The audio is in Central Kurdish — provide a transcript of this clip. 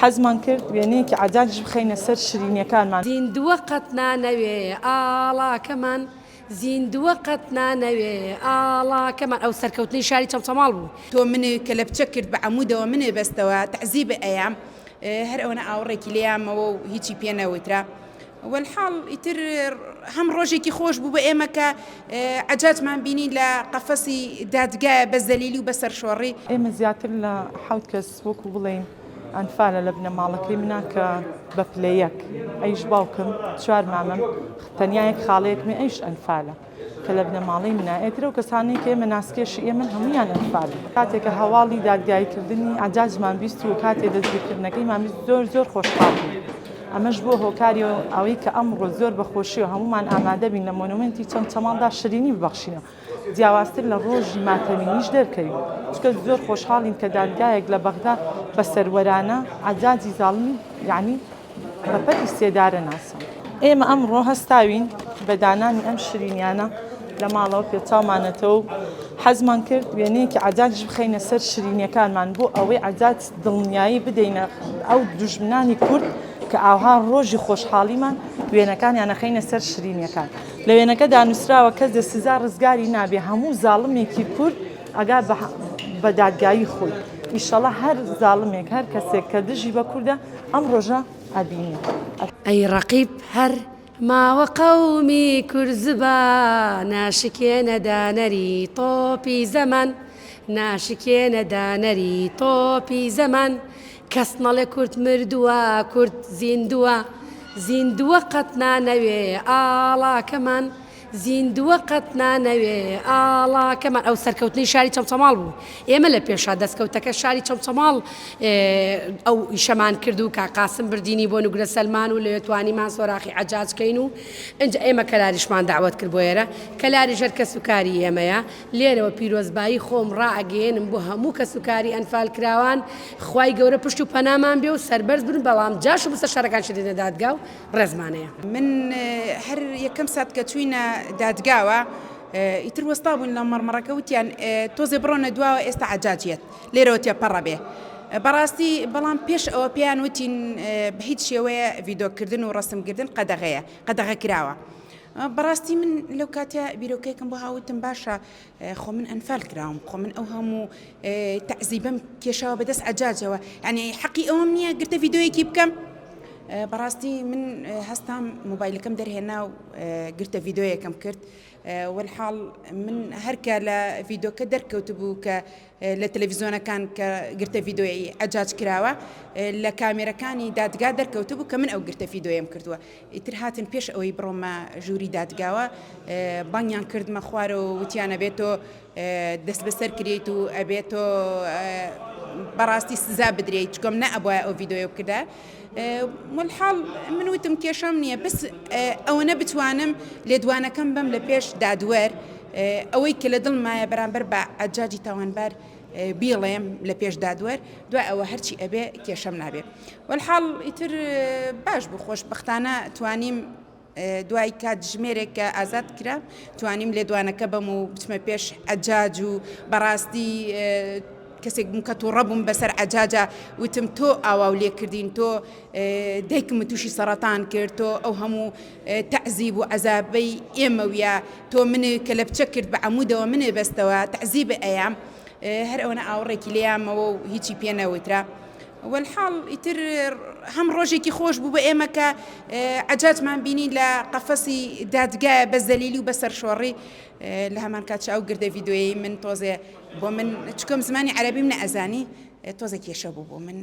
حەزمان کرد وێنەیەکی عەجاجش بخەینە سەر شیرینیەکانمان. زیندووە قەت نانەوێ ئاڵاکەمان، زیندووە قەت نانەوێ ئاڵاکەمان. ئەو سەرکەوتنی شاری چەمچەماڵ بوو. تۆ منێ کە لە بچە کرد بە عەموودەوە منێ بەستەوە تەعزیبە ئەیام هەر ئەوەنە ئاوڕێکی لێیامەوە و هیچی پێ نەوترا. والحاڵ ئیتر هەم ڕۆژێکی خۆش بوو بە ئێمە کە عەجاجمان بینی لە قەفەسی دادگایە بە زەلیلی و بەسەر شۆڕی. ئێمە زیاتر لە 7 کەس وەکو بڵێن ئەنفالە لە بنەماڵەکەی منە کە بە پلەیەک ئەیش باوکم 4 مامەم تەنیا یەک خاڵەیەکمێ ئەیش ئەنفالە کە لە بنەماڵەی منە. ئێترە و کەسانەی کە ئێمە ناسکێشی ئێمە هەمویان ئەنفالە. کاتێککە هەواڵی دادگاییکردنی عەجاجمان بیست و کاتێ دەستگیرکردنەکەیمان بیست زۆر خۆشحاڵ بوو. ئەمەش بۆ هۆکاری و ئەوەی کە ئەمڕۆ زۆر بەخۆشی و هەمومان ئامادە بین لە مۆنومنتی چەمچەماڵدا شیرینی ببەخشینەوە، جیاوازتر لە ڕۆژی ماتەمینیش دەرکەوین. چکە زۆر خۆشحاڵین کە دادگایەک لە بەغدا بە سەروەرانە عەجاجی زاڵمی یعنی بەپەتی سێدارە ناسن. ئێمە ئەمڕۆ هەستاوین بە دانانی ئەم شیرینیانە لە ماڵەوە پێچاومانەتەوە و حەزمان کرد وێنەیەکی عەجاجش بخەینە سەر شیرینیەکانمان بۆ ئەوەی عەجاج دڵنیایی بدەینە ئەو دوژمنانی کورد کە ئاها ڕۆژی خۆشحاڵیمان وێنەکانیان نەخەینە سەر شیرینیەکان. لە وێنەکەدا نووسراوە کەس دەسزا ڕزگاری نابێ، هەموو زاڵمێکی کورد ئەگا بە دادگایی خۆی. ئیشەڵا هەر زاڵمێک هەر کەسێک کە دژی بە کووردە ئەم ڕۆژە ئەبینێ. ئەی ڕەقیب هەر ماوە قەومی کورزبا ناشکێنە دانەری تۆپی زەمان، ناشکێنە دانەری تۆپی زەمان. کەس نەڵێ کورد مردووە کورد زیندووە، زیندووە قەت نانەوێ ئاڵاکەمان، زیندووە قەت نانەوێ ئاڵاکەمان. ئەو سەرکەوتنی شاری چەمچەماڵ بوو. ئێمە لە پێشا دەستکەوتەکە شاری چەمچەماڵ ئەو ئیشەمان کرد و کاقاسم بردینی بۆ نوگرە سەلمان و لە توانیمان سۆراخی عەجاجکەین و ئەنج ئێمە کەلاریشمان داوەت کرد بۆ ئێرە. کەلاری ژەر کە سوکاری ئێمەیە لێرەوە پیرۆزبایی خۆم ڕائەگەێنم بۆ هەموو کە سوکاری ئەنفال کراوان. خوای گەورە پشت و پەنامان بێ و سەربەرز بن، بەڵام جاش و بستە شارەکان شدێنە دادگا و ڕێزمانەیە. من هەر یەکەم سات کە چوینە دادگاوە ئیتر وەستا بوون لە مەرمەڕەکە وتیان تۆزێ بڕۆنە دواوە ئێستا عەجاجیەت لێرەوە تێپەڕە بێ. بەڕاستی بەڵام پێش ئەوە پێیان وتین بە هیچ شێوەیە ڤیدۆکردن و ڕەسمکردن قەدەغە کراوە. بەڕاستی من لەو کاتیا بیرۆکەیەکم بۆ هاوتم باشە خۆ من ئەنفال کراوم، خۆ من ئەو هەموو تەعزیبەم کێشاوە بەدەست عەجاجەوە، یعنی حەقی ئەوەم نییە گرتە ڤیدۆیەکی بکەم. بەڕاستی من هەستام مۆبایلەکەم دەرهێنا و گرتە ڤیدۆیەکەم کرد. والحاڵ من هەرکە لە ڤیدۆکە دەرکەوت بوو کە لە تەلەڤیزۆنەکان کە گرتە ڤیدۆی عەجاج کراوە لە کامێرەکانی دادگا دەرکەوت بوو کە من ئەو گرتە ڤیدۆیم کردووە. ئیتر هاتن پێش ئەوەی بڕۆمە ژووری دادگاوە بانگیان کردمە خوارە و وتیانە بێتۆ دەست بەسەر کریت و ئەبێتۆ بەڕاستی سزا بدرێت چکۆم نە ئەبووە ئەو ڤیدۆیە بکردا. والحاڵ من وتم کێشەم نییە، بس ئەوەنە بتوانم لێدوانەکەم بم لە پێش دادوەر ئەوەی کە لە دڵمایە بەرامبەر بە عەجاجی تاوانبار بیڵێم لە پێش دادوەر، دوای ئەوە هەرچی ئەبێ کێشەم نابێت. والحاڵ ئیتر باش بوو، خۆشبەختانە توانیم دوای کات ژمێرێک کە ئازاد کرا توانیم لێدوانەکە بم و بچمە پێش عەجاج و بەڕاستی کەسێک بووم کە تووڕە بووم بەسەر عەجاجە وتم تۆ ئاواو لێ کردین، تۆ دایکم تووشی سەرەتان کرد، تۆ ئەو هەموو تەعزیب و عەزابەی ئێمە ویە، تۆ منێ کە لە بچە کرد بە عەموودەوە منێ بەستەوە تەعزیبە ئەیام هەر ئەوەنە ئاوڕێکی لێیامەوە و هیچی پێ نەوترا. والحاڵ ئیتر هەم ڕۆژێکی خۆش بوو بە ئێمە کە عەجاجمان بینی لە قەفەسی دادگایە بە زەلیلی و بەسەر شۆڕی. لە هەمان کاتش ئەو گردە ڤیدۆیی من تۆزێ بۆ من چکۆم زمانی عەرەبیم نە ئەزانی تۆزە کێشە بوو بۆ من.